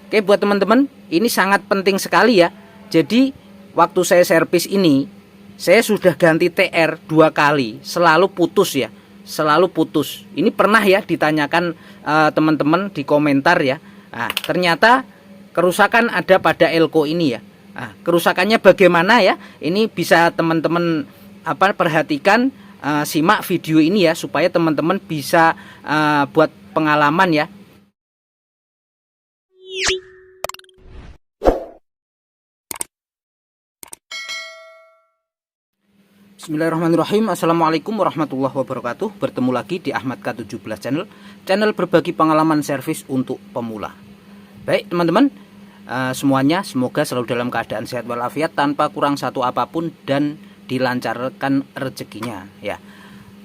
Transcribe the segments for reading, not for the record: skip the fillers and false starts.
Oke, buat teman-teman, ini sangat penting sekali ya. Jadi waktu saya servis ini, saya sudah ganti TR 2 kali, selalu putus ya, selalu putus. Ini pernah ya ditanyakan teman-teman di komentar ya. Nah, ternyata kerusakan ada pada elko ini ya. Nah, kerusakannya bagaimana ya? Ini bisa teman-teman perhatikan, simak video ini ya, supaya teman-teman bisa buat pengalaman ya. Bismillahirrahmanirrahim. Assalamualaikum warahmatullahi wabarakatuh. Bertemu lagi di Ahmad K17 channel berbagi pengalaman servis untuk pemula. Baik teman-teman, semuanya semoga selalu dalam keadaan sehat walafiat, tanpa kurang satu apapun, dan dilancarkan rezekinya ya.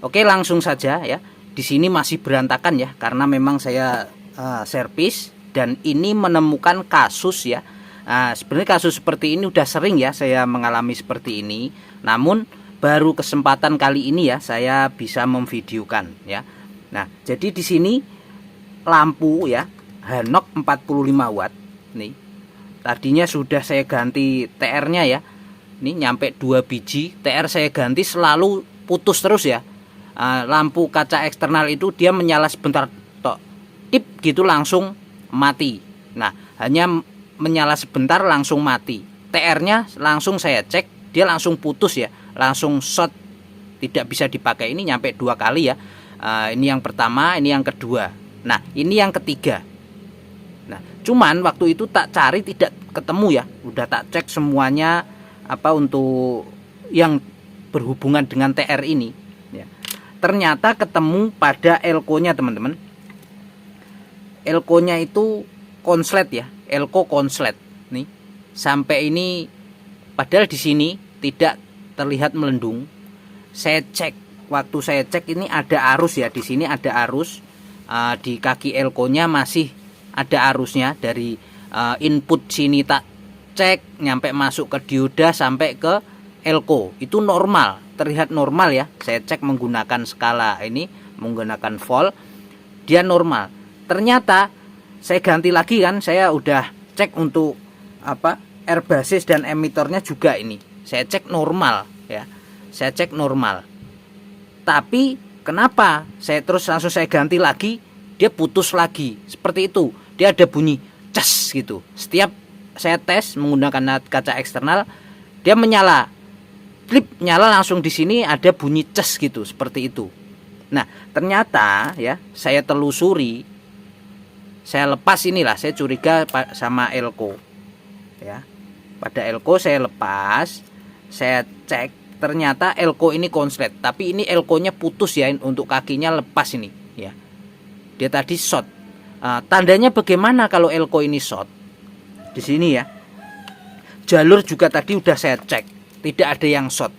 Oke, langsung saja ya. Di sini masih berantakan ya, karena memang saya servis dan ini menemukan kasus ya. Sebenarnya kasus seperti ini udah sering ya saya mengalami seperti ini, namun baru kesempatan kali ini ya saya bisa memvideokan ya. Nah, jadi di sini lampu ya Hanok 45 watt nih. Tadinya sudah saya ganti TR-nya ya. Nih nyampe 2 biji, TR saya ganti selalu putus terus ya. Lampu kaca eksternal itu dia menyala sebentar tok. Tip gitu langsung mati. Nah, hanya menyala sebentar langsung mati. TR-nya langsung saya cek, dia langsung putus ya, langsung short, tidak bisa dipakai. Ini nyampe 2 kali ya. Ini yang pertama, ini yang kedua. Nah, ini yang ketiga. Nah, cuman waktu itu tak cari tidak ketemu ya. Udah tak cek semuanya untuk yang berhubungan dengan TR ini ya. Ternyata ketemu pada elko-nya teman-teman. Elko-nya itu konslet ya, elko konslet nih. Sampai ini padahal di sini tidak terlihat melendung. Saya cek, waktu saya cek ini ada arus ya, di sini ada arus. Di kaki elko-nya masih ada arusnya dari input sini tak cek nyampe masuk ke dioda sampai ke elko. Itu normal, terlihat normal ya. Saya cek menggunakan skala ini, menggunakan volt, dia normal. Ternyata saya ganti lagi kan, saya udah cek untuk air basis dan emitornya juga ini. Saya cek normal ya. Saya cek normal. Tapi kenapa saya langsung saya ganti lagi, dia putus lagi. Seperti itu. Dia ada bunyi ces gitu. Setiap saya tes menggunakan kaca eksternal, dia menyala. Klip nyala langsung, di sini ada bunyi ces gitu, seperti itu. Nah, ternyata ya, saya telusuri, saya lepas inilah, saya curiga sama elko ya. Pada elko saya lepas, saya cek, ternyata elko ini konslet, tapi ini elko-nya putus ya, untuk kakinya lepas ini ya. Dia tadi short. Tandanya bagaimana kalau elko ini short? Di sini ya. Jalur juga tadi udah saya cek, tidak ada yang short.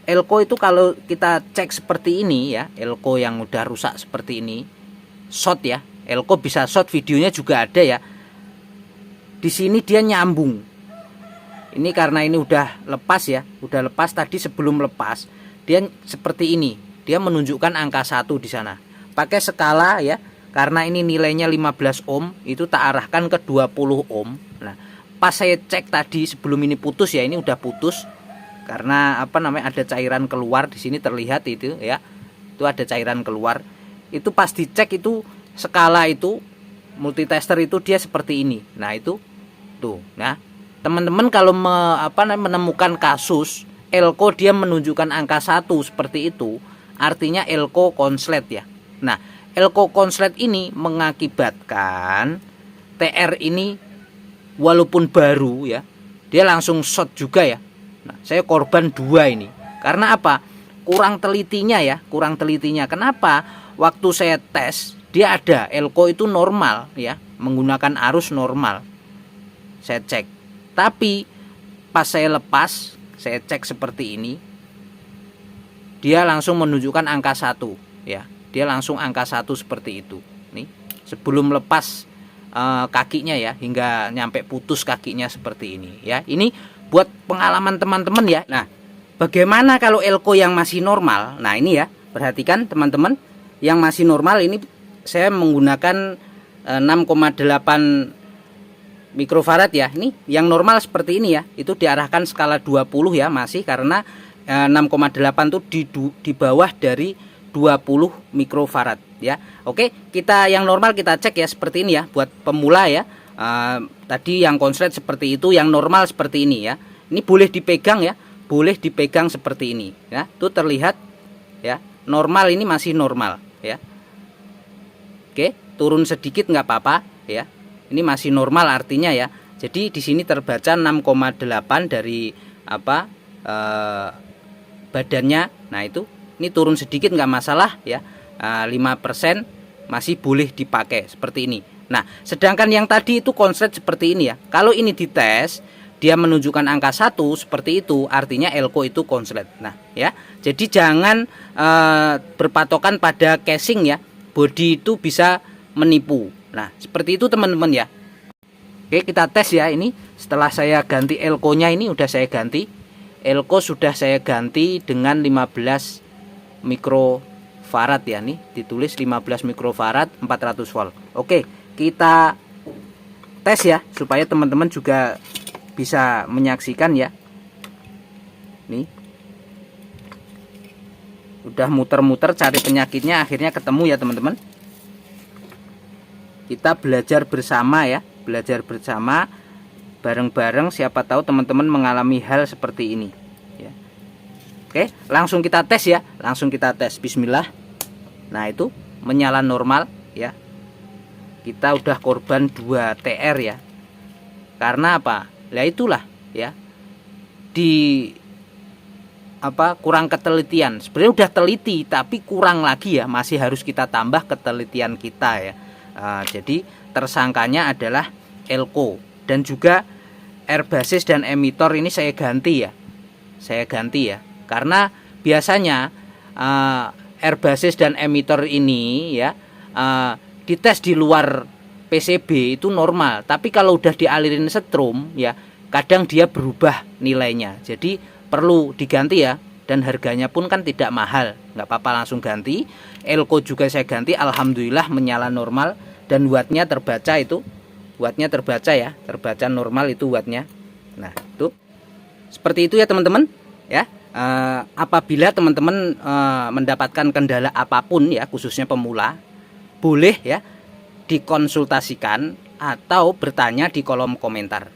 Elko itu kalau kita cek seperti ini ya, elko yang udah rusak seperti ini, short ya. Elko bisa short, videonya juga ada ya. Di sini dia nyambung. Ini karena ini udah lepas ya, udah lepas tadi. Sebelum lepas dia seperti ini, dia menunjukkan angka 1 di sana. Pakai skala ya, karena ini nilainya 15 ohm, itu tak arahkan ke 20 ohm. Nah, pas saya cek tadi sebelum ini putus ya, ini udah putus karena ada cairan keluar di sini terlihat itu ya. Itu ada cairan keluar. Itu pas dicek itu skala itu multitester itu dia seperti ini. Nah, itu tuh. Nah, teman-teman kalau menemukan kasus elko dia menunjukkan angka 1 seperti itu, artinya elko konslet ya. Nah, elko konslet ini mengakibatkan TR ini walaupun baru ya, dia langsung short juga ya. Nah, saya korban 2 ini. Karena apa? Kurang telitinya ya, kurang telitinya. Kenapa? Waktu saya tes, dia ada elko itu normal ya, menggunakan arus normal. Saya cek. Tapi pas saya lepas, saya cek seperti ini, dia langsung menunjukkan angka 1 ya. Dia langsung angka 1 seperti itu. Nih, sebelum lepas kakinya ya, hingga nyampe putus kakinya seperti ini ya. Ini buat pengalaman teman-teman ya. Nah, bagaimana kalau elko yang masih normal? Nah, ini ya, perhatikan teman-teman, yang masih normal ini saya menggunakan 6,8 mikrofarad ya. Ini yang normal seperti ini ya. Itu diarahkan skala 20 ya, masih karena 6,8 tuh di bawah dari 20 mikrofarad ya. Oke, kita yang normal kita cek ya seperti ini ya buat pemula ya. Tadi yang konslet seperti itu, yang normal seperti ini ya. Ini boleh dipegang ya, boleh dipegang seperti ini ya. Tuh terlihat ya, normal, ini masih normal ya. Oke, turun sedikit nggak apa-apa ya. Ini masih normal artinya ya. Jadi di sini terbaca 6,8 dari apa badannya. Nah itu, ini turun sedikit nggak masalah ya. 5% masih boleh dipakai seperti ini. Nah, sedangkan yang tadi itu konslet seperti ini ya. Kalau ini dites, dia menunjukkan angka 1 seperti itu, artinya elko itu konslet. Nah, ya. Jadi jangan berpatokan pada casing ya. Body itu bisa menipu. Nah, seperti itu teman-teman ya. Oke, kita tes ya ini. Setelah saya ganti elko-nya, ini udah saya ganti. Elko sudah saya ganti dengan 15 mikrofarad ya, nih ditulis 15 mikrofarad 400 volt. Oke, kita tes ya supaya teman-teman juga bisa menyaksikan ya. Nih. Udah muter-muter cari penyakitnya, akhirnya ketemu ya teman-teman. Kita belajar bersama ya, belajar bersama bareng-bareng, siapa tahu teman-teman mengalami hal seperti ini ya. Oke, langsung kita tes ya, langsung kita tes. Bismillah. Nah itu menyala normal ya. Kita udah korban 2 TR ya. Karena apa? Lah itulah ya, di apa, kurang ketelitian. Sebenarnya udah teliti tapi kurang lagi ya, masih harus kita tambah ketelitian kita ya. Jadi tersangkanya adalah elko, dan juga air basis dan emitor ini saya ganti ya. Saya ganti ya. Karena biasanya air basis dan emitor ini ya dites di luar PCB itu normal, tapi kalau udah dialirin setrum ya, kadang dia berubah nilainya. Jadi perlu diganti ya, dan harganya pun kan tidak mahal, nggak apa-apa langsung ganti. Elko juga saya ganti, alhamdulillah menyala normal, dan wattnya terbaca itu, wattnya terbaca ya, terbaca normal itu wattnya. Nah itu seperti itu ya teman-teman ya. Apabila teman-teman mendapatkan kendala apapun ya, khususnya pemula, boleh ya dikonsultasikan atau bertanya di kolom komentar.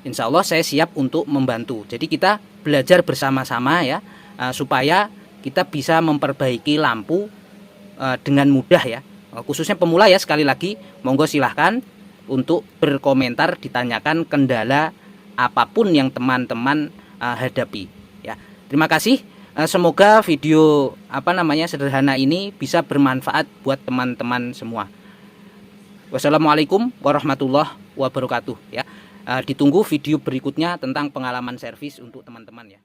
Insya Allah saya siap untuk membantu. Jadi kita belajar bersama-sama ya, supaya kita bisa memperbaiki lampu dengan mudah ya. Khususnya pemula ya, sekali lagi monggo silahkan untuk berkomentar, ditanyakan kendala apapun yang teman-teman hadapi ya. Terima kasih. Semoga video sederhana ini bisa bermanfaat buat teman-teman semua. Wassalamualaikum warahmatullahi wabarakatuh ya. Ditunggu video berikutnya tentang pengalaman servis untuk teman-teman ya.